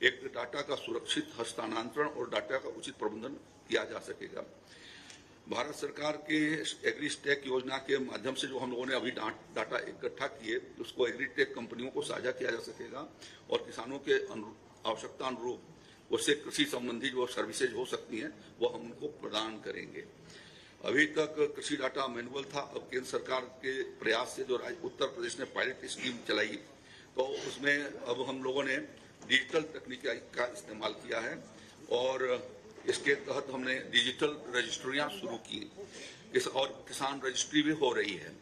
एक डाटा का सुरक्षित हस्तांतरण और डाटा का उचित प्रबंधन किया जा सकेगा। भारत सरकार के एग्रीटेक योजना के माध्यम से जो हम लोगों ने अभी डाटा इकट्ठा किए उसको एग्रीटेक कंपनियों को साझा किया जा सकेगा और किसानों के आवश्यकता अनुरूप उससे कृषि संबंधी जो सर्विसेज हो सकती हैं वो हम उनको प्रदान करेंगे। अभी तक कृषि डाटा मैनुअल था, अब केंद्र सरकार के प्रयास से जो उत्तर प्रदेश ने पायलट स्कीम चलाई तो उसमें अब हम लोगों ने डिजिटल तकनीक का इस्तेमाल किया है और इसके तहत हमने डिजिटल रजिस्ट्रियां शुरू की और किसान रजिस्ट्री भी हो रही है।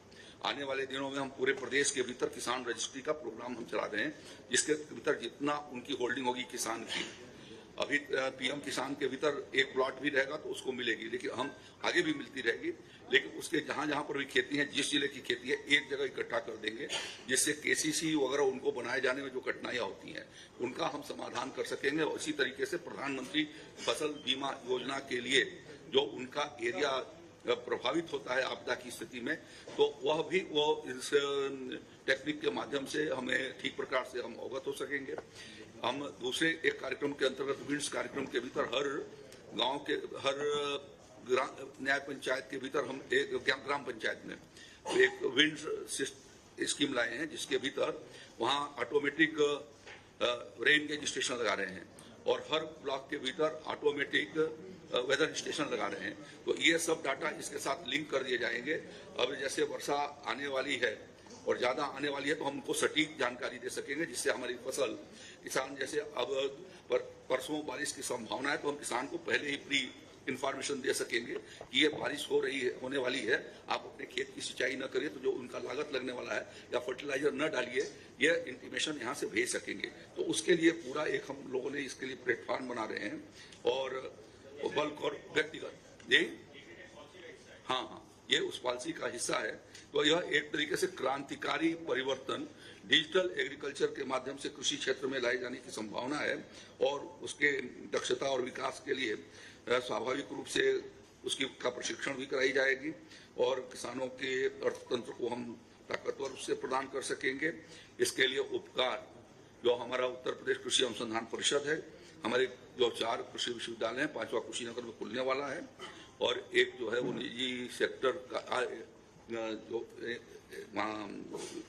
आने वाले दिनों में हम पूरे प्रदेश के भीतर किसान रजिस्ट्री का प्रोग्राम हम चला रहे हैं, जिसके भीतर जितना उनकी होल्डिंग होगी किसान की, अभी पीएम किसान के भीतर एक प्लॉट भी रहेगा तो उसको मिलेगी, लेकिन हम आगे भी मिलती रहेगी, लेकिन उसके जहां जहां पर भी खेती है, जिस जिले की खेती है, एक जगह इकट्ठा कर देंगे, जिससे केसीसी वगैरह उनको बनाए जाने में जो कठिनाइयां होती हैं उनका हम समाधान कर सकेंगे। और इसी तरीके से प्रधानमंत्री फसल बीमा योजना के लिए जो उनका एरिया प्रभावित होता है आपदा की स्थिति में, तो वह भी वो इस टेक्निक के माध्यम से हमें ठीक प्रकार से हम अवगत हो सकेंगे। हम दूसरे एक कार्यक्रम के अंतर्गत विंड्स कार्यक्रम के भीतर हर गांव के हर न्याय पंचायत के भीतर हम एक ग्राम पंचायत में एक विंड्स स्कीम लाए हैं, जिसके भीतर वहां ऑटोमेटिक रेन गेज स्टेशन लगा रहे हैं और हर ब्लॉक के भीतर ऑटोमेटिक वेदर स्टेशन लगा रहे हैं। तो ये सब डाटा इसके साथ लिंक कर दिए जाएंगे। अब जैसे वर्षा आने वाली है और ज्यादा आने वाली है तो हम उनको सटीक जानकारी दे सकेंगे, जिससे हमारी फसल किसान जैसे अब परसों बारिश की संभावना है तो हम किसान को पहले ही प्री इंफॉर्मेशन दे सकेंगे कि ये बारिश होने वाली है, आप अपने खेत की सिंचाई न करिए, तो जो उनका लागत लगने वाला है या फर्टिलाइजर न डालिए, ये इंटीमेशन यहाँ से भेज सकेंगे। तो उसके लिए पूरा एक हम लोगों ने इसके लिए प्लेटफॉर्म बना रहे हैं और बल्क और व्यक्तिगत ये हाँ ये उस पॉलिसी का हिस्सा है। तो यह एक तरीके से क्रांतिकारी परिवर्तन डिजिटल एग्रीकल्चर के माध्यम से कृषि क्षेत्र में लाए जाने की संभावना है और उसके दक्षता और विकास के लिए स्वाभाविक रूप से उसकी का प्रशिक्षण भी कराई जाएगी और किसानों के अर्थतंत्र को हम ताकतवर उससे प्रदान कर सकेंगे। इसके लिए उपकार जो हमारा उत्तर प्रदेश कृषि अनुसंधान परिषद है, हमारे जो 4 कृषि विश्वविद्यालय हैं, 5वां कुशीनगर में खुलने वाला है और एक जो है वो निजी सेक्टर का जो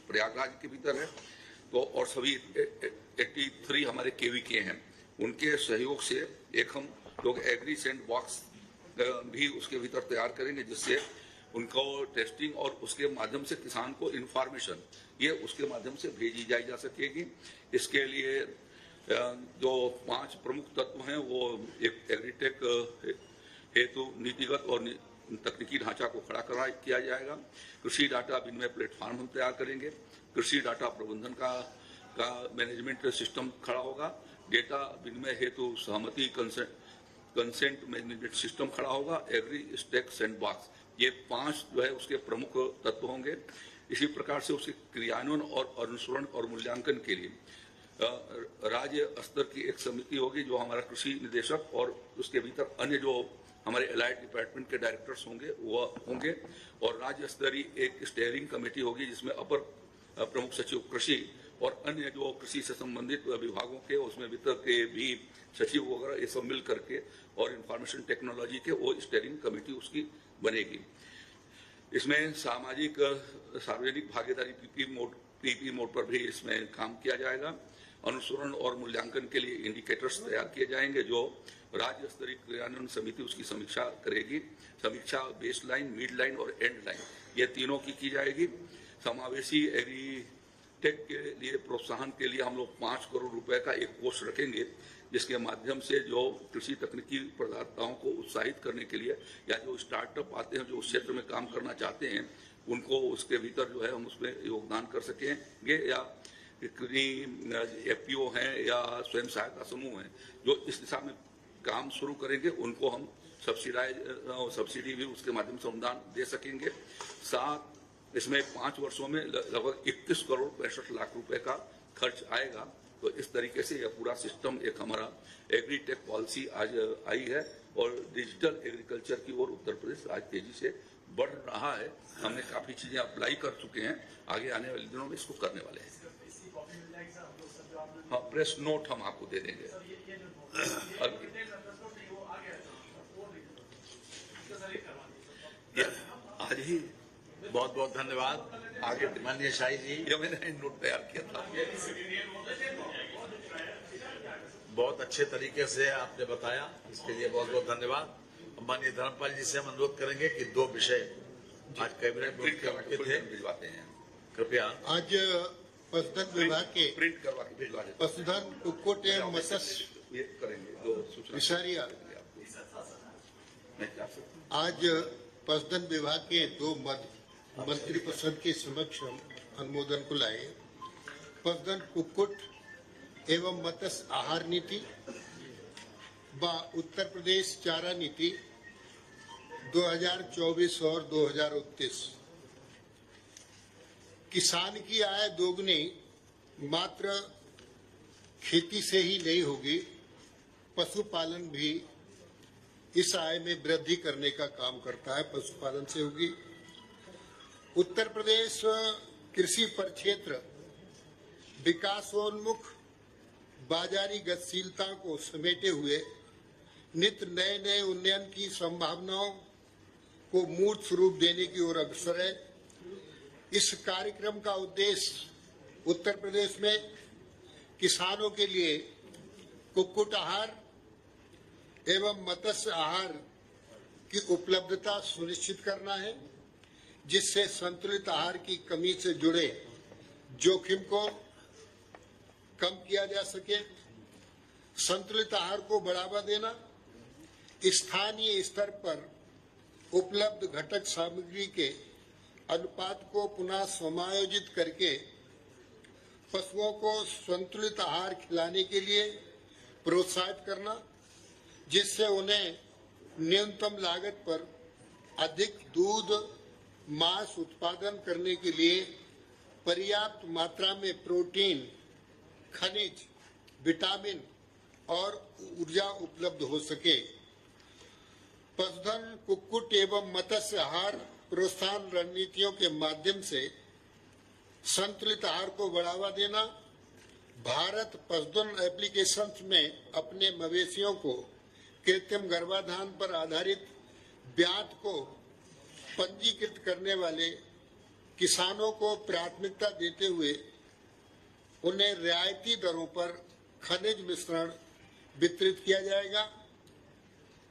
प्रयागराज के भीतर है, तो और सभी 83 हमारे केवीके हैं, उनके सहयोग से एक हम लोग एग्री सैंड बॉक्स भी उसके भीतर तैयार करेंगे, जिससे उनको टेस्टिंग और उसके माध्यम से किसान को इंफॉर्मेशन ये उसके माध्यम से भेजी जा सकेगी। इसके लिए जो 5 प्रमुख तत्व हैं वो एक एग्रीटेक हेतु नीतिगत और तकनीकी ढांचा को खड़ा किया जाएगा। कृषि डाटा विनिमय प्लेटफॉर्म हम तैयार करेंगे, कृषि डाटा प्रबंधन का मैनेजमेंट सिस्टम खड़ा होगा, डेटा विनिमय हेतु सहमति कंसेंट मैनेजमेंट सिस्टम खड़ा होगा, एग्रीटेक सैंडबॉक्स, ये 5 जो है उसके प्रमुख तत्व होंगे। इसी प्रकार से उसके क्रियान्वयन और अनुसरण और मूल्यांकन के लिए राज्य स्तर की एक समिति होगी जो हमारा कृषि निदेशक और उसके भीतर अन्य जो हमारे एलाइड डिपार्टमेंट के डायरेक्टर्स होंगे वो होंगे और राज्य स्तरीय एक स्टीयरिंग कमेटी होगी जिसमें अपर प्रमुख सचिव कृषि और अन्य जो कृषि से संबंधित विभागों के उसमें वित्त के भी सचिव वगैरह ये सब मिल करके और इंफॉर्मेशन टेक्नोलॉजी के वो स्टीयरिंग कमेटी उसकी बनेगी। इसमें सार्वजनिक भागीदारी पीपी मोड पर भी इसमें काम किया जाएगा। अनुसरण और मूल्यांकन के लिए इंडिकेटर्स तैयार किए जाएंगे जो राज्य स्तरीय क्रियान्वयन समिति उसकी समीक्षा करेगी। समीक्षा बेस लाइन, मिड लाइन और एंड लाइन ये तीनों की जाएगी। समावेशी एग्रीटेक के लिए प्रोत्साहन के लिए हम लोग 5 करोड़ रुपए का एक कोष रखेंगे, जिसके माध्यम से जो कृषि तकनीकी प्रदाताओं को उत्साहित करने के लिए या जो स्टार्टअप आते हैं जो उस क्षेत्र में काम करना चाहते हैं उनको उसके भीतर जो है हम उसमें योगदान कर सकेंगे, या एफपीओ हैं या स्वयं सहायता समूह हैं जो इस दिशा में काम शुरू करेंगे उनको हम सब्सिडी भी उसके माध्यम से अनुदान दे सकेंगे। साथ इसमें 5 वर्षों में लगभग 21 करोड़ 65 लाख रुपए का खर्च आएगा। तो इस तरीके से यह पूरा सिस्टम एक हमारा एग्रीटेक पॉलिसी आज आई है और डिजिटल एग्रीकल्चर की ओर उत्तर प्रदेश आज तेजी से बढ़ रहा है। हमने काफी चीजें अप्लाई कर चुके हैं, आगे आने वाले दिनों में इसको करने वाले हैं। हाँ, प्रेस नोट हम आपको दे देंगे। आज ही बहुत बहुत धन्यवाद आगे माननीय शाही जी, ये मैंने नोट तैयार किया था। बहुत अच्छे तरीके से आपने बताया, इसके लिए बहुत बहुत धन्यवाद। माननीय धर्मपाल जी से हम अनुरोध करेंगे कि 2 विषय आज कैबिनेट में थे, भिजवाते हैं। कृपया। आज पशुधन विभाग के प्रिंट करवा के भिजवा देते पशुधन कुक्कुट एवं मत्स्य ये करेंगे। 2 सूचना विषारिया मैं क्या सकता हूँ? आज पशुधन विभाग के 2 मंत्री परिषद के समक्ष अनुमोदन को लाए। पशुधन कुक्कुट एवं मत्स्य आहार नीति व उत्तर प्रदेश चारा नीति 2024 और 2029। किसान की आय दोगुनी मात्र खेती से ही नहीं होगी, पशुपालन भी इस आय में वृद्धि करने का काम करता है, पशुपालन से होगी। उत्तर प्रदेश कृषि परिक्षेत्र विकासोन्मुख बाजारी गतिशीलता को समेटे हुए नित्य नए नए उन्नयन की संभावनाओं को मूर्त स्वरूप देने की ओर अग्रसर है। इस कार्यक्रम का उद्देश्य उत्तर प्रदेश में किसानों के लिए कुक्कुट आहार एवं मत्स्य आहार की उपलब्धता सुनिश्चित करना है, जिससे संतुलित आहार की कमी से जुड़े जोखिम को कम किया जा सके। संतुलित आहार को बढ़ावा देना, स्थानीय स्तर पर उपलब्ध घटक सामग्री के अनुपात को पुनः समायोजित करके पशुओं को संतुलित आहार खिलाने के लिए प्रोत्साहित करना, जिससे उन्हें न्यूनतम लागत पर अधिक दूध मांस उत्पादन करने के लिए पर्याप्त मात्रा में प्रोटीन, खनिज, विटामिन और ऊर्जा उपलब्ध हो सके। पशुधन कुक्कुट एवं मत्स्य आहार प्रोत्साहन रणनीतियों के माध्यम से संतुलित आहार को बढ़ावा देना, भारत पशुधन एप्लीकेशंस में अपने मवेशियों को कृत्रिम गर्भाधान पर आधारित ब्याज को पंजीकृत करने वाले किसानों को प्राथमिकता देते हुए उन्हें रियायती दरों पर खनिज मिश्रण वितरित किया जाएगा।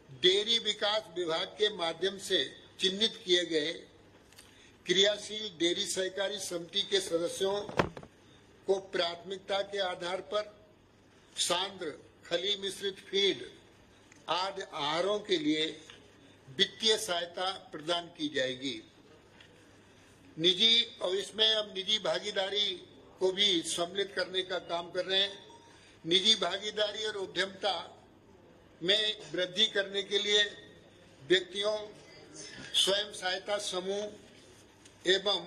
डेयरी विकास विभाग के माध्यम से चिन्हित किए गए क्रियाशील डेयरी सहकारी समिति के सदस्यों को प्राथमिकता के आधार पर सांद्र खली मिश्रित फीड आदि आहारों के लिए वित्तीय सहायता प्रदान की जाएगी। निजी और इसमें अब निजी भागीदारी को भी सम्मिलित करने का काम कर रहे हैं। निजी भागीदारी और उद्यमता में वृद्धि करने के लिए व्यक्तियों, स्वयं सहायता समूह एवं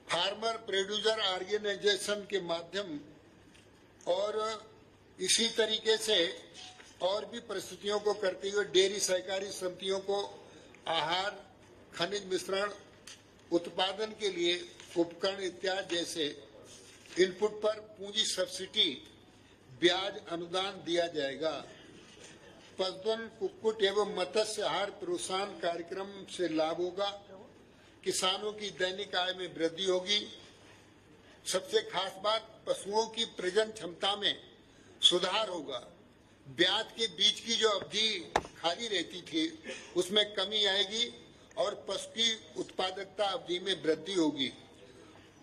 फार्मर प्रोड्यूसर ऑर्गेनाइजेशन के माध्यम और इसी तरीके से और भी परिस्थितियों को करते हुए डेयरी सहकारी समितियों को आहार, खनिज मिश्रण उत्पादन के लिए उपकरण इत्यादि जैसे इनपुट पर पूंजी सब्सिडी ब्याज अनुदान दिया जाएगा। पशुधन कुक्कुट एवं मत्स्य आहार प्रोत्साहन कार्यक्रम से लाभ होगा, किसानों की दैनिक आय में वृद्धि होगी। सबसे खास बात, पशुओं की प्रजनन क्षमता में सुधार होगा। ब्याज के बीच की जो अवधि खाली रहती थी उसमें कमी आएगी और पशु की उत्पादकता अवधि में वृद्धि होगी।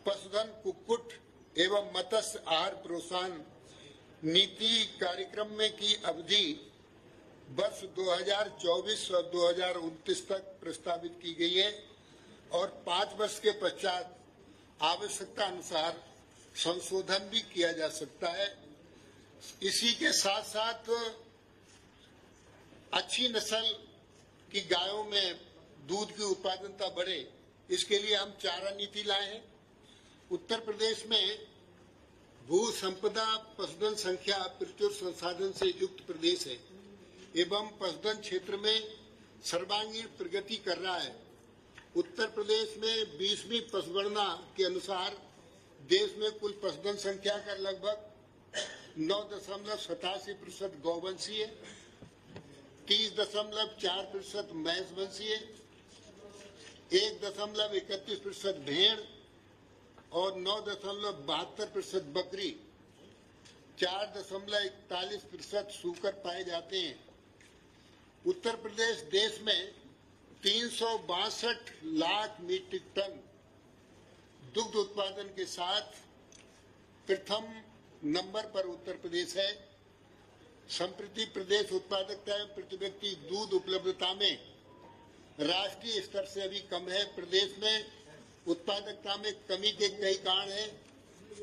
पशुधन कुक्कुट एवं मत्स्य आहार प्रोत्साहन नीति कार्यक्रम में की अवधि वर्ष 2024 और 2029 तक प्रस्तावित की गई है और 5 वर्ष के पश्चात आवश्यकता अनुसार संशोधन भी किया जा सकता है। इसी के साथ साथ अच्छी नस्ल की गायों में दूध की उत्पादकता बढ़े, इसके लिए हम चारा नीति लाए हैं। उत्तर प्रदेश में भू संपदा पशुधन संख्या प्रचुर संसाधन से युक्त प्रदेश है एवं पशुधन क्षेत्र में सर्वांगीण प्रगति कर रहा है। उत्तर प्रदेश में 20वीं पशुगणना के अनुसार देश में कुल पशुधन संख्या का लगभग 9.87% गौवंशीय, 30.4% मैंसवंशीय, 1.31% भेड़ और 9.72% बकरी, 4.41% सूकर पाए जाते हैं। उत्तर प्रदेश देश में 362 लाख मीट्रिक टन दुग्ध उत्पादन के साथ प्रथम नंबर पर उत्तर प्रदेश है। संप्रति प्रदेश उत्पादकता एवं प्रति व्यक्ति दूध उपलब्धता में राष्ट्रीय स्तर से अभी कम है। प्रदेश में उत्पादकता में कमी के कई कारण हैं,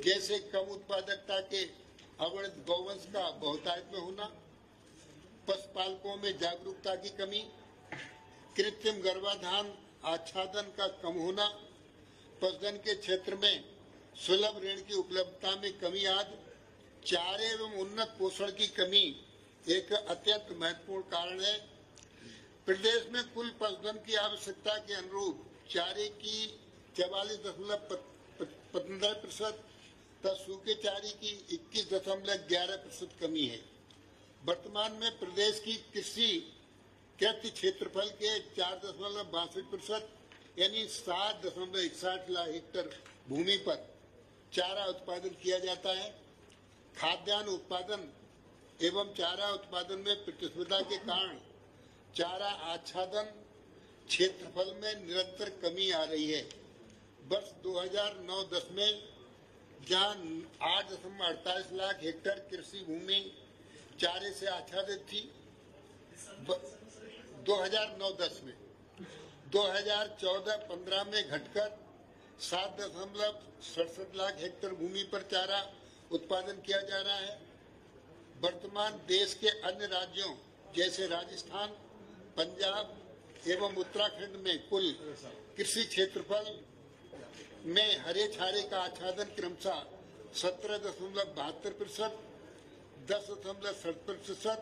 जैसे कम उत्पादकता के अवैध गौवंश का बहुतायत में होना, पशुपालकों में जागरूकता की कमी, कृत्रिम गर्भाधान आच्छादन का कम होना, पशुधन के क्षेत्र में सुलभ ऋण की उपलब्धता में कमी आदि चारे एवं उन्नत पोषण की कमी एक अत्यंत महत्वपूर्ण कारण है। प्रदेश में कुल पशुधन की आवश्यकता के अनुरूप चारे की 44.15% तथा सूखे चारे की 21.11% कमी है। वर्तमान में प्रदेश की कृषि कृषि क्षेत्रफल के 4.62% यानी 7.61 लाख हेक्टेयर भूमि पर चारा उत्पादन किया जाता है। खाद्यान्न उत्पादन एवं चारा उत्पादन में प्रतिस्पर्धा के कारण चारा आच्छादन क्षेत्रफल में निरंतर कमी आ रही है। वर्ष 2009-10 में जहां 8.48 लाख हेक्टेयर कृषि भूमि चारे से आच्छादित थी, 2009-10 में 2014-15 में घटकर 7.67 लाख हेक्टेयर भूमि पर चारा उत्पादन किया जा रहा है। वर्तमान देश के अन्य राज्यों जैसे राजस्थान, पंजाब एवं उत्तराखंड में कुल कृषि क्षेत्रफल में हरे चारे का आच्छादन क्रमशः 17.72%, 10.67%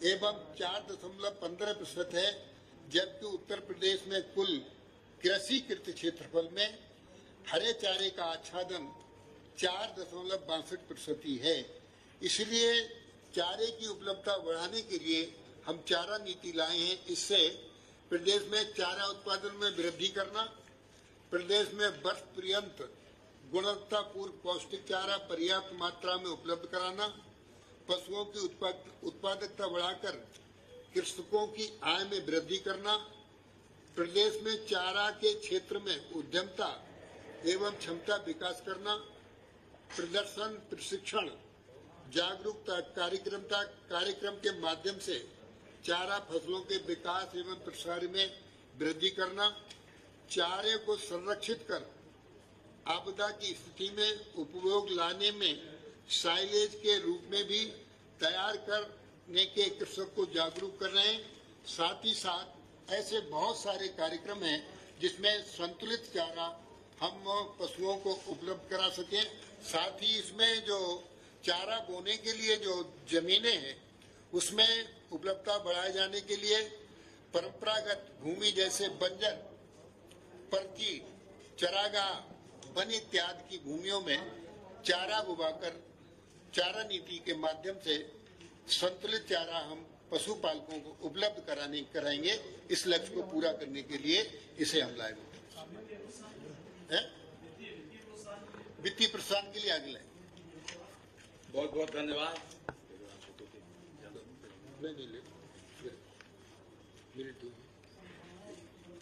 एवं 4.15% है, जबकि उत्तर प्रदेश में कुल कृषि कृत क्षेत्रफल में हरे चारे का आच्छादन 4.62% ही है। इसलिए चारे की उपलब्धता बढ़ाने के लिए हम चारा नीति लाए हैं। इससे प्रदेश में चारा उत्पादन में वृद्धि करना, प्रदेश में वर्ष पर्यंत गुणवत्तापूर्ण पौष्टिक चारा पर्याप्त मात्रा में उपलब्ध कराना, पशुओं की उत्पादकता बढ़ाकर कृषकों की आय में वृद्धि करना, प्रदेश में चारा के क्षेत्र में उद्यमता एवं क्षमता विकास करना, प्रदर्शन प्रशिक्षण जागरूकता कार्यक्रम के माध्यम से चारा फसलों के विकास एवं प्रसार में वृद्धि करना, चारे को संरक्षित कर आपदा की स्थिति में उपयोग लाने में साइलेज के रूप में भी तैयार करने के कृषक को जागरूक कर रहे हैं। साथ ही साथ ऐसे बहुत सारे कार्यक्रम हैं जिसमें संतुलित चारा हम पशुओं को उपलब्ध करा सकें। साथ ही इसमें जो चारा बोने के लिए जो जमीनें हैं उसमें उपलब्धता बढ़ाए जाने के लिए परंपरागत भूमि जैसे बंजर, परची, चरागाह, वन इत्यादि की भूमियों में चारा उगाकर चारा नीति के माध्यम से संतुलित चारा हम पशुपालकों को उपलब्ध कराएंगे। इस लक्ष्य को पूरा करने के लिए इसे हम लाए हैं। वित्तीय प्रोत्साहन के लिए आगे लाए। बहुत बहुत धन्यवाद।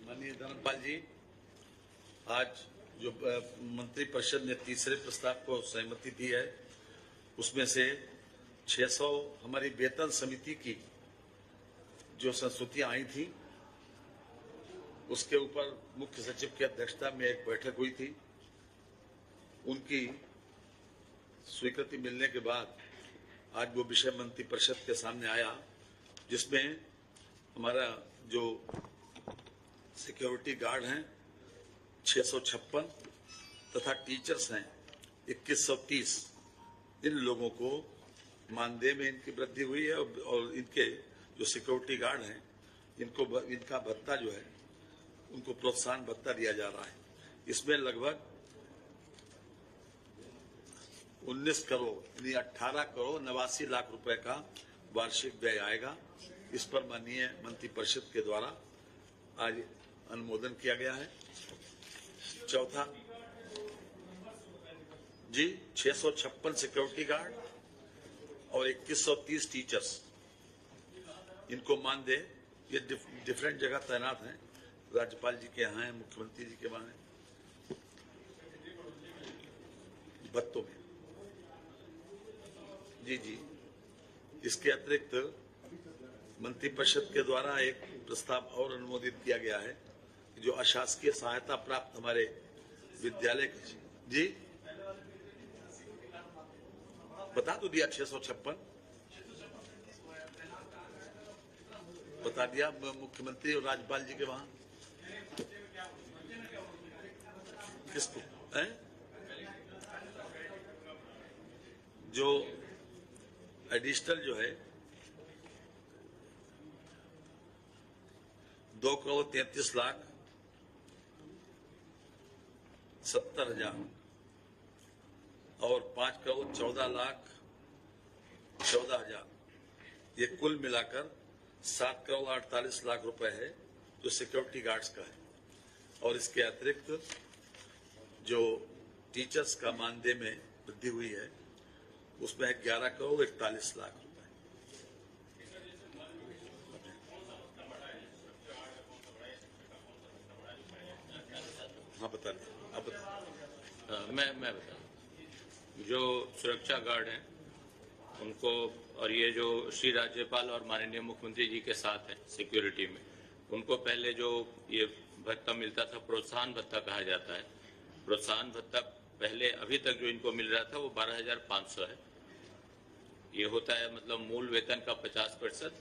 माननीय धर्मपाल जी, आज जो मंत्रिपरिषद ने तीसरे प्रस्ताव को सहमति दी है उसमें से 600 हमारी वेतन समिति की जो संस्तुतियां आई थी उसके ऊपर मुख्य सचिव की अध्यक्षता में एक बैठक हुई थी। उनकी स्वीकृति मिलने के बाद आज वो विषय मंत्रिपरिषद के सामने आया, जिसमें हमारा जो सिक्योरिटी गार्ड हैं 656 तथा टीचर्स हैं 2130, इन लोगों को मानदेय में इनकी वृद्धि हुई है और इनके जो सिक्योरिटी गार्ड हैं इनका भत्ता जो है उनको प्रोत्साहन भत्ता दिया जा रहा है। इसमें लगभग 19 करोड़ यानी 18 करोड़ 89 लाख रुपए का वार्षिक व्यय आएगा। इस पर माननीय मंत्रिपरिषद के द्वारा आज अनुमोदन किया गया है। चौथा जी 656 सिक्योरिटी गार्ड और 2130 टीचर्स, इनको मानदेय ये डिफरेंट जगह तैनात हैं। राज्यपाल जी के यहाँ हैं, मुख्यमंत्री जी के वहां हैं, भत्तों में। जी इसके अतिरिक्त मंत्रिपरिषद के द्वारा एक प्रस्ताव और अनुमोदित किया गया है, जो अशासकीय सहायता प्राप्त हमारे विद्यालय जी बता तो दिया 656 बता दिया मुख्यमंत्री और राज्यपाल जी के वहां किसको है जो एडिशनल जो है 2,33,70,000 और 5,14,14,000 ये कुल मिलाकर 7,48,00,000 रुपए है जो सिक्योरिटी गार्ड्स का है। और इसके अतिरिक्त जो टीचर्स का मानदेय में वृद्धि हुई है उसमें है 11,41,00,000 रुपए। हाँ बता दें, आप बता। मैं बता जो सुरक्षा गार्ड हैं उनको, और ये जो श्री राज्यपाल और माननीय मुख्यमंत्री जी के साथ हैं सिक्योरिटी में, उनको पहले जो ये भत्ता मिलता था प्रोत्साहन भत्ता कहा जाता है। प्रोत्साहन भत्ता पहले अभी तक जो इनको मिल रहा था वो 12,500 है। ये होता है मतलब मूल वेतन का 50%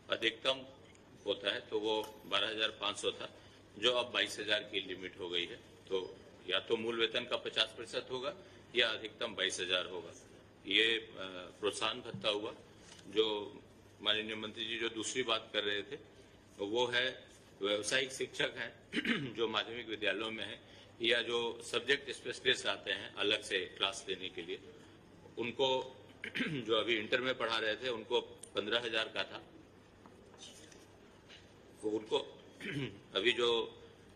अधिकतम होता है, तो वो 12,500 था जो अब 22,000 की लिमिट हो गई है। तो या तो मूल वेतन का 50% होगा या अधिकतम 22,000 होगा। ये प्रोत्साहन भत्ता हुआ। जो माननीय मंत्री जी जो दूसरी बात कर रहे थे वो है व्यावसायिक शिक्षक हैं जो माध्यमिक विद्यालयों में है या जो सब्जेक्ट स्पेशलिस्ट आते हैं अलग से क्लास लेने के लिए, उनको जो अभी इंटर में पढ़ा रहे थे उनको 15,000 का था। तो उनको अभी जो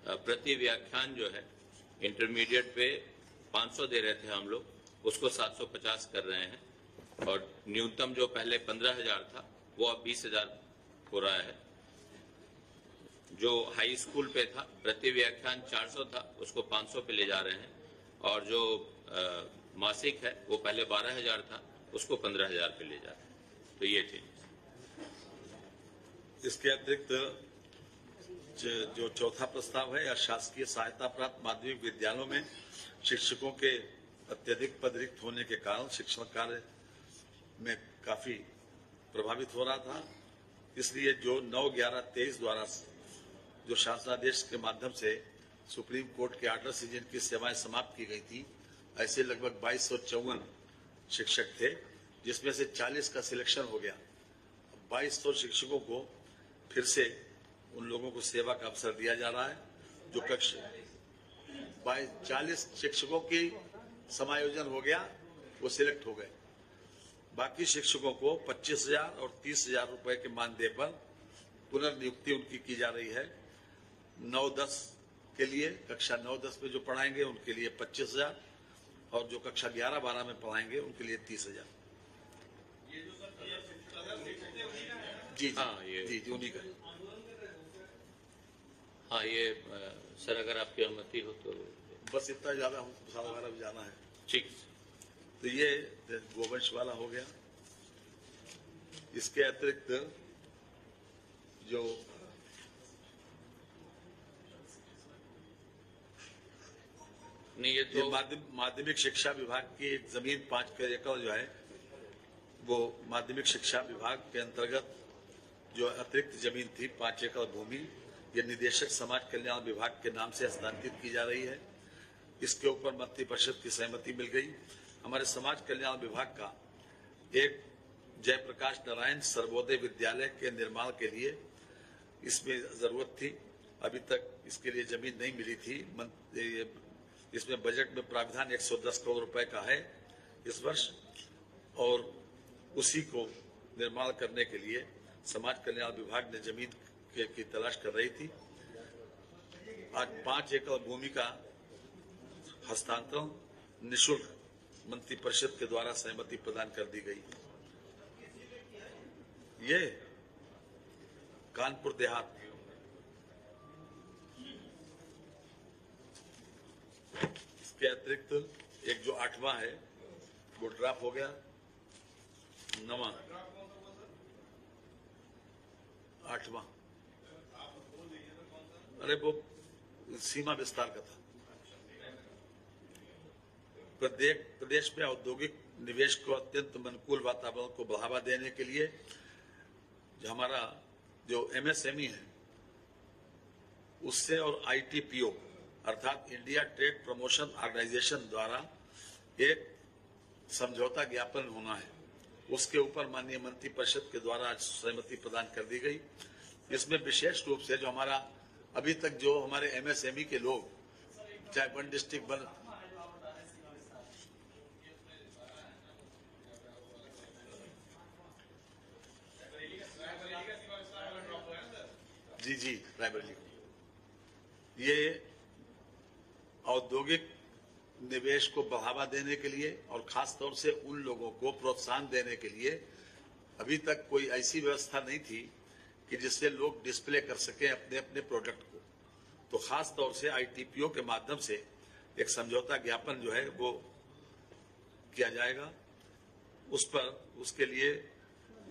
प्रति व्याख्यान जो है इंटरमीडिएट पे 500 दे रहे थे हम लोग, उसको 750 कर रहे हैं। और न्यूनतम जो पहले 15,000 था वो अब 20,000 हो रहा है। जो हाई स्कूल पे था प्रति व्याख्यान 400 था, उसको 500 पे ले जा रहे हैं। और जो मासिक है वो पहले 12,000 था, उसको 15,000 पे ले जा रहे हैं। तो ये चीज। इसके अतिरिक्त जो चौथा प्रस्ताव है, अशासकीय सहायता प्राप्त माध्यमिक विद्यालयों में शिक्षकों के अत्यधिक पद रिक्त होने के कारण शिक्षण कार्य में काफी प्रभावित हो रहा था। इसलिए जो 9/11/23 द्वारा जो शासनादेश के माध्यम से सुप्रीम कोर्ट के आर्डर से जिनकी सेवाएं समाप्त की गई थी, ऐसे लगभग 2254 शिक्षक थे, जिसमें से 40 का सिलेक्शन हो गया। 2200 शिक्षकों को फिर से उन लोगों को सेवा का अवसर दिया जा रहा है। जो कक्षा 40 शिक्षकों की समायोजन हो गया, वो सिलेक्ट हो गए। बाकी शिक्षकों को 25,000 और 30,000 रुपए के मानदेय पर पुनर्नियुक्ति उनकी की जा रही है। 9-10 के लिए कक्षा 9-10 में जो पढ़ाएंगे उनके लिए 25,000 और जो कक्षा 11-12 में पढ़ाएंगे उनके लिए 30,000। जी हाँ, जी उन्हीं का। हाँ ये सर अगर आपकी अनुमति हो तो बस इतना ज्यादा हमको सारा वगैरह भी जाना है। ठीक। तो ये गोवंश वाला हो गया। इसके अतिरिक्त जो नहीं ये ये तो माध्यमिक शिक्षा विभाग की एक जमीन 5 एकड़ जो है, वो माध्यमिक शिक्षा विभाग के अंतर्गत जो अतिरिक्त जमीन थी 5 एकड़ भूमि, ये निदेशक समाज कल्याण विभाग के नाम से हस्तांतरित की जा रही है। इसके ऊपर मंत्रिपरिषद की सहमति मिल गई। हमारे समाज कल्याण विभाग का एक जयप्रकाश नारायण सर्वोदय विद्यालय के निर्माण के लिए इसमें जरूरत थी। अभी तक इसके लिए जमीन नहीं मिली थी। इसमें बजट में प्राविधान 110 करोड़ रुपए का है। इस वर्ष, और उसी को निर्माण करने के लिए समाज कल्याण विभाग ने जमीन की तलाश कर रही थी। आज 5 एकड़ भूमि का हस्तांतरण निःशुल्क मंत्रिपरिषद के द्वारा सहमति प्रदान कर दी गई। ये कानपुर देहात इसके अतिरिक्त एक जो 8वां है वो ड्राप हो गया, 9वां 8वां, अरे वो सीमा विस्तार का था। प्रदेश में औद्योगिक निवेश को अत्यंत अनुकूल वातावरण को बढ़ावा देने के लिए जो हमारा जो MSME है उससे और ITPO अर्थात इंडिया ट्रेड प्रमोशन ऑर्गेनाइजेशन द्वारा एक समझौता ज्ञापन होना है, उसके ऊपर माननीय मंत्रिपरिषद के द्वारा आज सहमति प्रदान कर दी गई। इसमें विशेष रूप से जो हमारा अभी तक जो हमारे MSME के लोग चाहे वन डिस्ट्रिक्ट वन जी रायबरेली, ये औद्योगिक निवेश को बढ़ावा देने के लिए और खास तौर से उन लोगों को प्रोत्साहन देने के लिए अभी तक कोई ऐसी व्यवस्था नहीं थी कि जिससे लोग डिस्प्ले कर सकें अपने अपने प्रोडक्ट को। तो खास तौर से ITPO के माध्यम से एक समझौता ज्ञापन जो है वो किया जाएगा। उस पर उसके लिए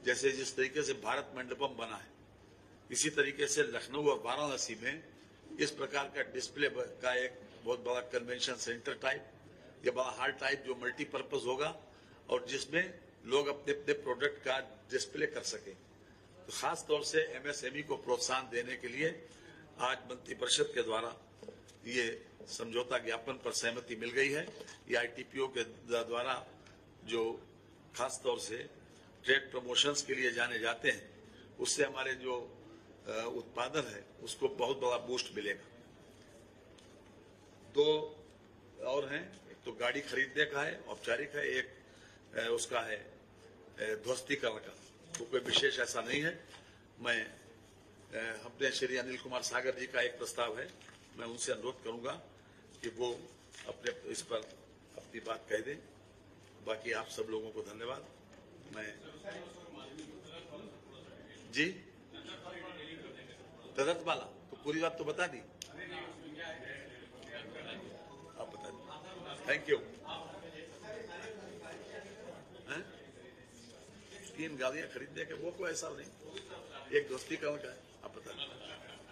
जैसे जिस तरीके से भारत मंडपम बना है, इसी तरीके से लखनऊ और वाराणसी में इस प्रकार का डिस्प्ले का एक बहुत बड़ा कन्वेंशन सेंटर टाइप या बड़ा हॉल टाइप जो मल्टीपर्पज होगा और जिसमें लोग अपने अपने प्रोडक्ट का डिस्प्ले कर सकें। तो खास तौर से MSME को प्रोत्साहन देने के लिए आज मंत्रिपरिषद के द्वारा ये समझौता ज्ञापन पर सहमति मिल गई है। ये ITPO के द्वारा जो खास तौर से ट्रेड प्रमोशंस के लिए जाने जाते हैं, उससे हमारे जो उत्पादन है उसको बहुत बड़ा बूस्ट मिलेगा। 2 और हैं, एक तो गाड़ी खरीदने का है औपचारिक है, एक उसका है ध्वस्तीकरण का। तो कोई विशेष ऐसा नहीं है। मैं अपने श्री अनिल कुमार सागर जी का एक प्रस्ताव है, मैं उनसे अनुरोध करूंगा कि वो अपने इस पर अपनी बात कह दें। बाकी आप सब लोगों को धन्यवाद। मैं जी तदर्थ वाला तो पूरी बात तो बता दी, आप बता दी। Thank you. 3 गाड़ियां खरीदने के वो कोई ऐसा नहीं, एक दोस्तीकरण का है, आप बता दें।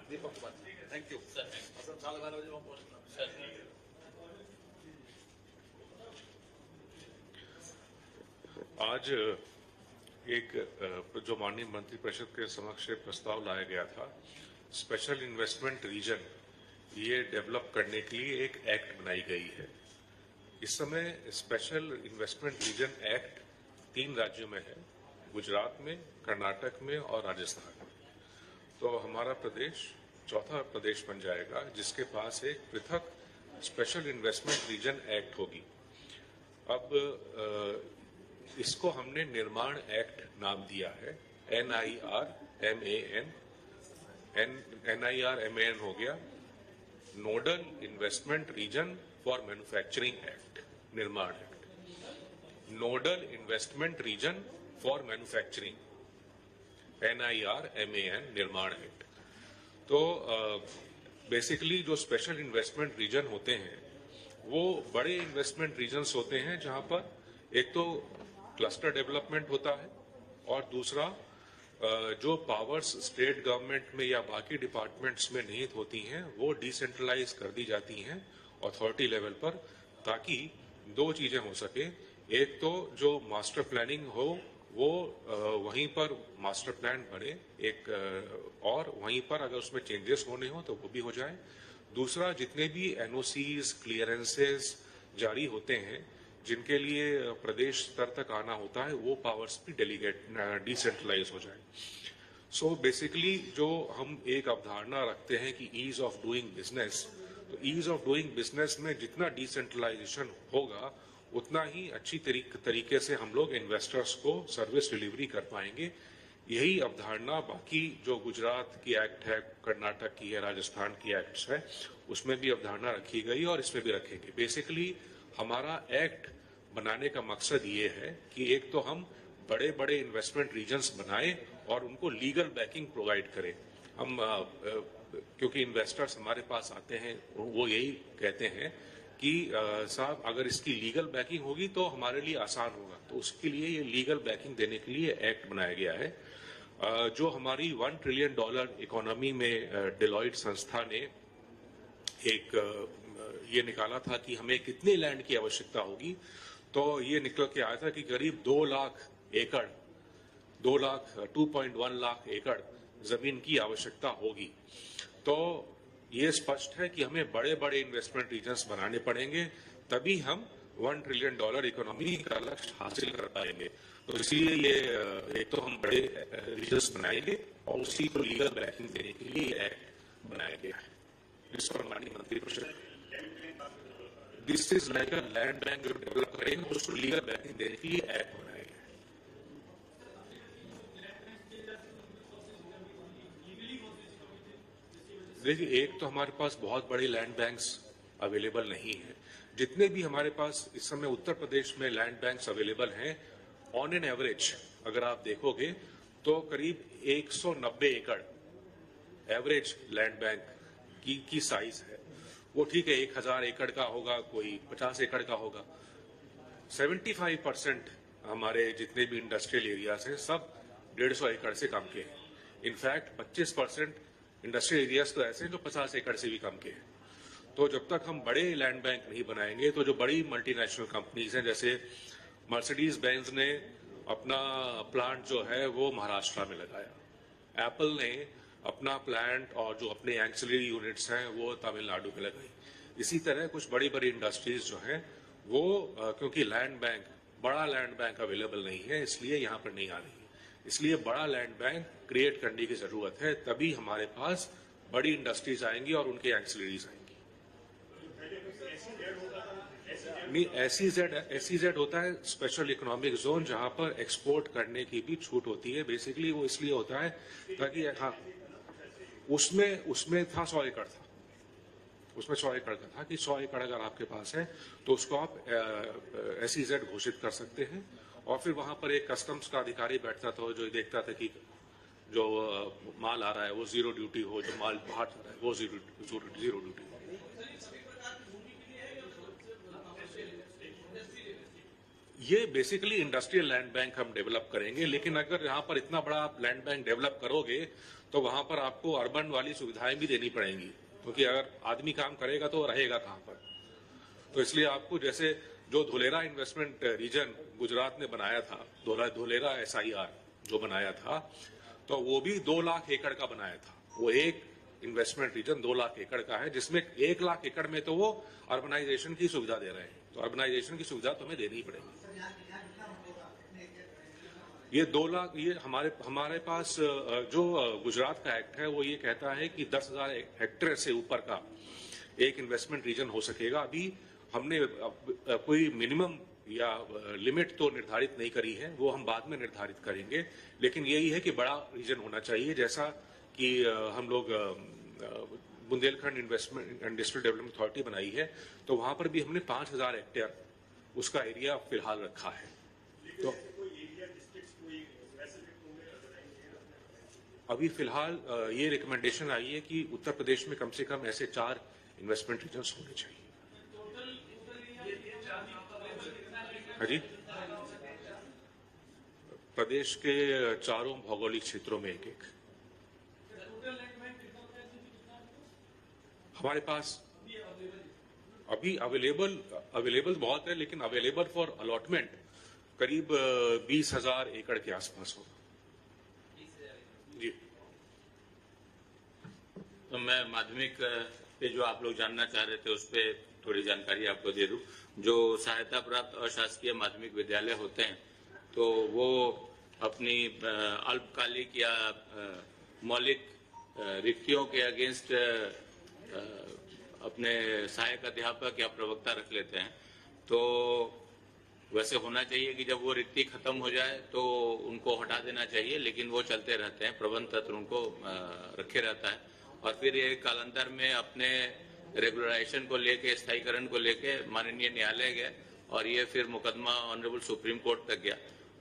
Deepak Kumar, thank you. 12:30 बजे वहां पहुंचना। आज एक जो माननीय मंत्रिपरिषद के समक्ष प्रस्ताव लाया गया था, स्पेशल इन्वेस्टमेंट रीजन ये डेवलप करने के लिए एक एक्ट बनाई गई है। इस समय स्पेशल इन्वेस्टमेंट रीजन एक्ट 3 राज्यों में है, गुजरात में, कर्नाटक में और राजस्थान में। तो हमारा प्रदेश 4था प्रदेश बन जाएगा जिसके पास एक पृथक स्पेशल इन्वेस्टमेंट रीजन एक्ट होगी। अब इसको हमने निर्माण एक्ट नाम दिया है, NIRMAN हो गया, nodal investment region for manufacturing act, Nirman act. Nodal investment region for manufacturing, NIRMAN, Nirman act. तो बेसिकली जो स्पेशल इन्वेस्टमेंट रीजन होते हैं वो बड़े इन्वेस्टमेंट रीजन्स होते हैं जहां पर एक तो क्लस्टर डेवलपमेंट होता है और दूसरा जो पावर्स स्टेट गवर्नमेंट में या बाकी डिपार्टमेंट्स में निहित होती हैं वो डिसेंट्रलाइज कर दी जाती हैं अथॉरिटी लेवल पर, ताकि 2 चीजें हो सके। एक तो जो मास्टर प्लानिंग हो वो वहीं पर मास्टर प्लान बने एक, और वहीं पर अगर उसमें चेंजेस होने हो तो वो भी हो जाए। दूसरा, जितने भी NOCs, क्लियरेंसेस जारी होते हैं जिनके लिए प्रदेश स्तर तक आना होता है, वो पावर्स भी डिसेंट्रलाइज हो जाए। सो बेसिकली जो हम एक अवधारणा रखते हैं कि ईज ऑफ डूइंग बिजनेस, तो ईज ऑफ डूइंग बिजनेस में जितना डिसेंट्रलाइजेशन होगा उतना ही अच्छी तरीके से हम लोग इन्वेस्टर्स को सर्विस डिलीवरी कर पाएंगे। यही अवधारणा बाकी जो गुजरात की एक्ट है, कर्नाटक की है, राजस्थान की एक्ट्स है, उसमें भी अवधारणा रखी गई और इसमें भी रखेंगे। बेसिकली हमारा एक्ट बनाने का मकसद ये है कि एक तो हम बड़े बड़े इन्वेस्टमेंट रीजन्स बनाएं और उनको लीगल बैकिंग प्रोवाइड करें। हम क्योंकि इन्वेस्टर्स हमारे पास आते हैं, वो यही कहते हैं कि साहब अगर इसकी लीगल बैकिंग होगी तो हमारे लिए आसान होगा। तो उसके लिए ये लीगल बैकिंग देने के लिए एक्ट बनाया गया है। जो हमारी $1 ट्रिलियन इकोनॉमी में डेलॉइट संस्था ने एक ये निकाला था कि हमें कितने लैंड की आवश्यकता होगी, तो ये निकल के आया था कि करीब 2 लाख एकड़ 2.1 लाख एकड़ जमीन की आवश्यकता होगी। तो ये स्पष्ट है कि हमें बड़े बड़े इन्वेस्टमेंट रीजन्स बनाने पड़ेंगे, तभी हम $1 ट्रिलियन इकोनॉमी का लक्ष्य हासिल कर पाएंगे। तो इसलिए ये एक तो हम बड़े रीजन्स बनाएंगे और उसी को लीगल बैकिंग देने के लिए एक्ट बनाया गया है। इस पर माननीय मंत्री परिषद this is like a land bank जो डेवलप करेंगे, उसको लीगल बैकिंग देने के लिए एक्ट बनाया गया है। देखिए, एक तो हमारे पास बहुत बड़े लैंड बैंक्स अवेलेबल नहीं है। जितने भी हमारे पास इस समय उत्तर प्रदेश में लैंड बैंक्स अवेलेबल हैं, ऑन एन एवरेज अगर आप देखोगे तो करीब 190 एकड़ एवरेज लैंड बैंक की साइज है। वो ठीक है, 1000 एकड़ का होगा, कोई 50 एकड़ का होगा। 75% हमारे जितने भी इंडस्ट्रियल एरियाज हैं सब 150 एकड़ से कम के हैं। इनफैक्ट 25% इंडस्ट्रियल एरियाज तो ऐसे हैं जो 50 एकड़ से भी कम के हैं। तो जब तक हम बड़े लैंड बैंक नहीं बनाएंगे, तो जो बड़ी मल्टीनेशनल कंपनीज हैं, जैसे मर्सिडीज बेंज ने अपना प्लांट जो है वो महाराष्ट्र में लगाया, एप्पल ने अपना प्लांट और जो अपने एंसिलरी यूनिट्स हैं वो तमिलनाडु में लगाई। इसी तरह कुछ बड़ी बड़ी इंडस्ट्रीज जो हैं वो क्योंकि बड़ा लैंड बैंक अवेलेबल नहीं है, इसलिए यहाँ पर नहीं आ रही है। इसलिए बड़ा लैंड बैंक क्रिएट करने की जरूरत है, तभी हमारे पास बड़ी इंडस्ट्रीज आएंगी और उनके एंसिलरीज आएंगी। नहीं, SEZ होता है स्पेशल इकोनॉमिक जोन, जहां पर एक्सपोर्ट करने की भी छूट होती है। बेसिकली वो इसलिए होता है ताकि हाँ, उसमें था 100 एकड़ था, उसमें 100 एकड़ का था कि 100 एकड़ अगर आपके पास है तो उसको आप SEZ घोषित कर सकते हैं। और फिर वहां पर एक कस्टम्स का अधिकारी बैठता था जो देखता था कि जो माल आ रहा है वो जीरो ड्यूटी हो, जो माल बाहर जा रहा है वो जीरो ड्यूटी हो। ये बेसिकली इंडस्ट्रियल लैंड बैंक हम डेवलप करेंगे, लेकिन अगर यहाँ पर इतना बड़ा आप लैंड बैंक डेवलप करोगे तो वहां पर आपको अर्बन वाली सुविधाएं भी देनी पड़ेंगी, क्योंकि अगर आदमी काम करेगा तो रहेगा कहाँ पर। तो इसलिए आपको जैसे जो धुलेरा इन्वेस्टमेंट रीजन गुजरात ने बनाया था, धुलेरा SIR जो बनाया था, तो वो भी 2 लाख एकड़ का बनाया था। वो एक इन्वेस्टमेंट रीजन 2 लाख एकड़ का है, जिसमें 1 लाख एकड़ में तो वो अर्बनाइजेशन की सुविधा दे रहे हैं। तो अर्बनाइजेशन की सुविधा तो हमें देनी ही पड़ेगी। ये 2 लाख, ये हमारे पास जो गुजरात का एक्ट है वो ये कहता है कि 10,000 हेक्टेयर से ऊपर का एक इन्वेस्टमेंट रीजन हो सकेगा। अभी हमने कोई मिनिमम या लिमिट तो निर्धारित नहीं करी है, वो हम बाद में निर्धारित करेंगे। लेकिन यही है कि बड़ा रीजन होना चाहिए, जैसा कि हम लोग Bundelkhand investment and district development authority बनाई है, तो वहां पर भी हमने 5,000 हेक्टेयर उसका एरिया फिलहाल रखा है। तो अभी फिलहाल ये रिकमेंडेशन आई है कि उत्तर प्रदेश में कम से कम ऐसे 4 इन्वेस्टमेंट रीजन्स होने चाहिए। हाँ जी, प्रदेश के चारों भौगोलिक क्षेत्रों में एक हमारे पास अभी अवेलेबल बहुत है, लेकिन अवेलेबल फॉर अलॉटमेंट करीब 20,000 एकड़ के आसपास होगा। जी, तो मैं माध्यमिक पे जो आप लोग जानना चाह रहे थे उस पर थोड़ी जानकारी आपको दे दूं। जो सहायता प्राप्त अशासकीय माध्यमिक विद्यालय होते हैं तो वो अपनी अल्पकालिक या मौलिक रिक्तियों के अगेंस्ट अपने सहायक अध्यापक या प्रवक्ता रख लेते हैं। तो वैसे होना चाहिए कि जब वो रिक्ति खत्म हो जाए तो उनको हटा देना चाहिए, लेकिन वो चलते रहते हैं, प्रबंध तंत्र उनको रखे रहता है। और फिर ये कालांतर में अपने रेगुलराइजेशन को लेके, स्थायीकरण को लेके माननीय न्यायालय गए और ये फिर मुकदमा ऑनरेबल सुप्रीम कोर्ट तक गया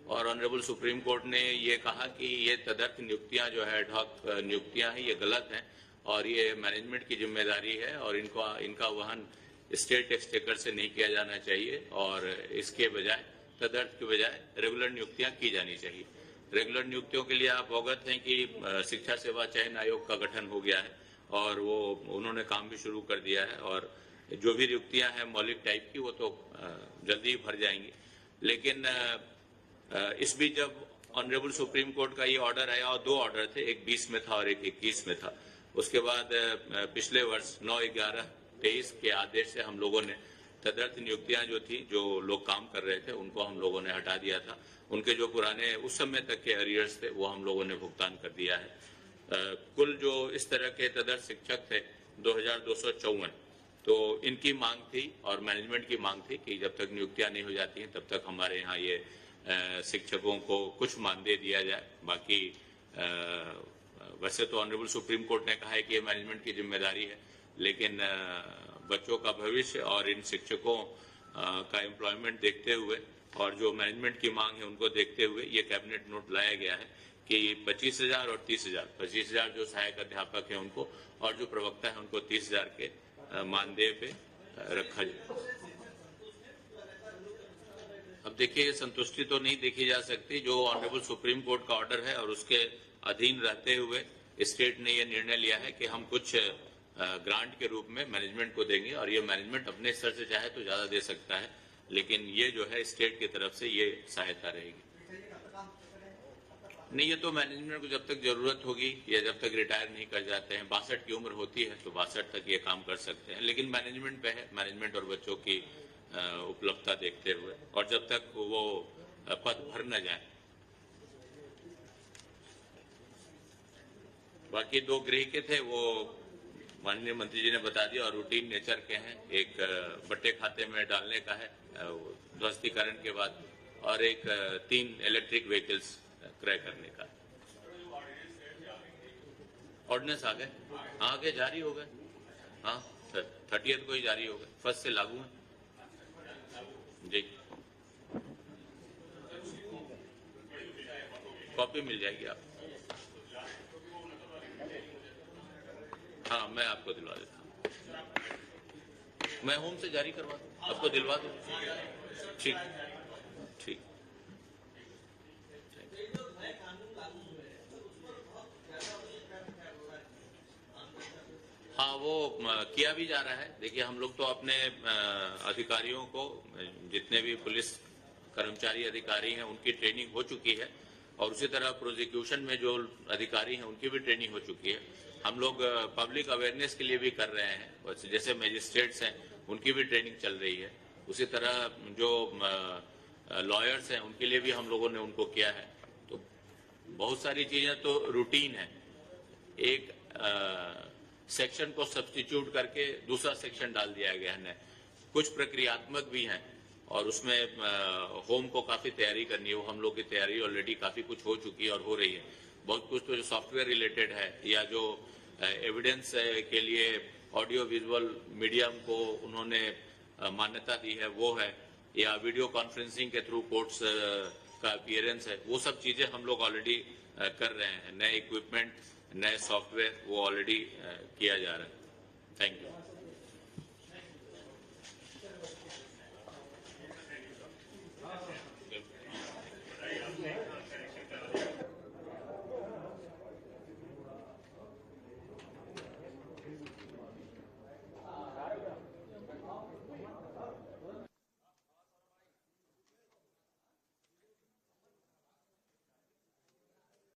और ऑनरेबल सुप्रीम कोर्ट ने ये कहा कि ये तदर्थ नियुक्तियां जो है, एडहॉक नियुक्तियां हैं, ये गलत हैं और ये मैनेजमेंट की जिम्मेदारी है और इनका वहन स्टेट एक्सटेकर से नहीं किया जाना चाहिए और इसके बजाय, तदर्थ के बजाय रेगुलर नियुक्तियां की जानी चाहिए। रेगुलर नियुक्तियों के लिए आप अवगत हैं कि शिक्षा सेवा चयन आयोग का गठन हो गया है और वो उन्होंने काम भी शुरू कर दिया है और जो भी नियुक्तियां हैं मौलिक टाइप की, वो तो जल्दी ही भर जाएंगी। लेकिन इस बीच जब ऑनरेबल सुप्रीम कोर्ट का ये ऑर्डर आया, और 2 ऑर्डर थे, एक 20 में था और एक 21 में था। उसके बाद पिछले वर्ष 9/11/23 के आदेश से हम लोगों ने तदर्थ नियुक्तियां जो थी, जो लोग काम कर रहे थे, उनको हम लोगों ने हटा दिया था। उनके जो पुराने उस समय तक के अरियर्स थे वो हम लोगों ने भुगतान कर दिया है। कुल जो इस तरह के तदर्थ शिक्षक थे 2254, तो इनकी मांग थी और मैनेजमेंट की मांग थी कि जब तक नियुक्तियां नहीं हो जाती हैं तब तक हमारे यहाँ ये शिक्षकों को कुछ मानदेय दिया जाए। बाकी वैसे तो ऑनरेबल सुप्रीम कोर्ट ने कहा है कि ये मैनेजमेंट की जिम्मेदारी है, लेकिन बच्चों का भविष्य और इन शिक्षकों का एम्प्लॉयमेंट देखते हुए और जो मैनेजमेंट की मांग है उनको देखते हुए ये कैबिनेट नोट लाया गया है कि 25,000 और 30,000, 25,000 जो सहायक अध्यापक हैं उनको और जो प्रवक्ता है उनको 30,000 के मानदेय पे रखा जाए। अब देखिए, संतुष्टि तो नहीं देखी जा सकती। जो ऑनरेबल सुप्रीम कोर्ट का ऑर्डर है और उसके अधीन रहते हुए स्टेट ने यह निर्णय लिया है कि हम कुछ ग्रांट के रूप में मैनेजमेंट को देंगे और ये मैनेजमेंट अपने स्तर से चाहे तो ज्यादा दे सकता है, लेकिन ये जो है स्टेट की तरफ से ये सहायता रहेगी। नहीं, ये तो मैनेजमेंट को जब तक जरूरत होगी या जब तक रिटायर नहीं कर जाते हैं, 62 की उम्र होती है तो 62 तक ये काम कर सकते हैं, लेकिन मैनेजमेंट पे है, मैनेजमेंट और बच्चों की उपलब्धता देखते हुए और जब तक वो पद भर न जाए। बाकी 2 गृह के थे वो माननीय मंत्री जी ने बता दिया और रूटीन नेचर के हैं। एक बट्टे खाते में डालने का है ध्वस्तीकरण के बाद और एक 3 इलेक्ट्रिक व्हीकल्स क्रय करने का। ऑर्डिनेंस आ गए, आगे जारी हो गए। हाँ सर, 30th को ही जारी हो गए, 1st से लागू है जी। कॉपी मिल जाएगी आप। हाँ, मैं आपको दिलवा देता हूँ, मैं होम से जारी करवा दूँ, आपको दिलवा दूँ। ठीक ठीक। हाँ, वो किया भी जा रहा है। देखिए, हम लोग तो अपने अधिकारियों को, जितने भी पुलिस कर्मचारी अधिकारी हैं, उनकी ट्रेनिंग हो चुकी है और उसी तरह प्रोसिक्यूशन में जो अधिकारी हैं उनकी भी ट्रेनिंग हो चुकी है। हम लोग पब्लिक अवेयरनेस के लिए भी कर रहे हैं, जैसे मजिस्ट्रेट्स हैं उनकी भी ट्रेनिंग चल रही है। उसी तरह जो लॉयर्स हैं उनके लिए भी हम लोगों ने उनको किया है। तो बहुत सारी चीजें तो रूटीन है। एक सेक्शन को सब्स्टिट्यूट करके दूसरा सेक्शन डाल दिया गया है। कुछ प्रक्रियात्मक भी हैं और उसमें होम को काफी तैयारी करनी है। वो हम लोग की तैयारी ऑलरेडी काफी कुछ हो चुकी है और हो रही है। बहुत कुछ तो जो सॉफ्टवेयर रिलेटेड है या जो एविडेंस के लिए ऑडियो विजुअल मीडियम को उन्होंने मान्यता दी है वो है, या वीडियो कॉन्फ्रेंसिंग के थ्रू कोर्ट्स का अपीयरेंस है, वो सब चीजें हम लोग ऑलरेडी कर रहे हैं। नए इक्विपमेंट, नए सॉफ्टवेयर वो ऑलरेडी किया जा रहा है। Thank you.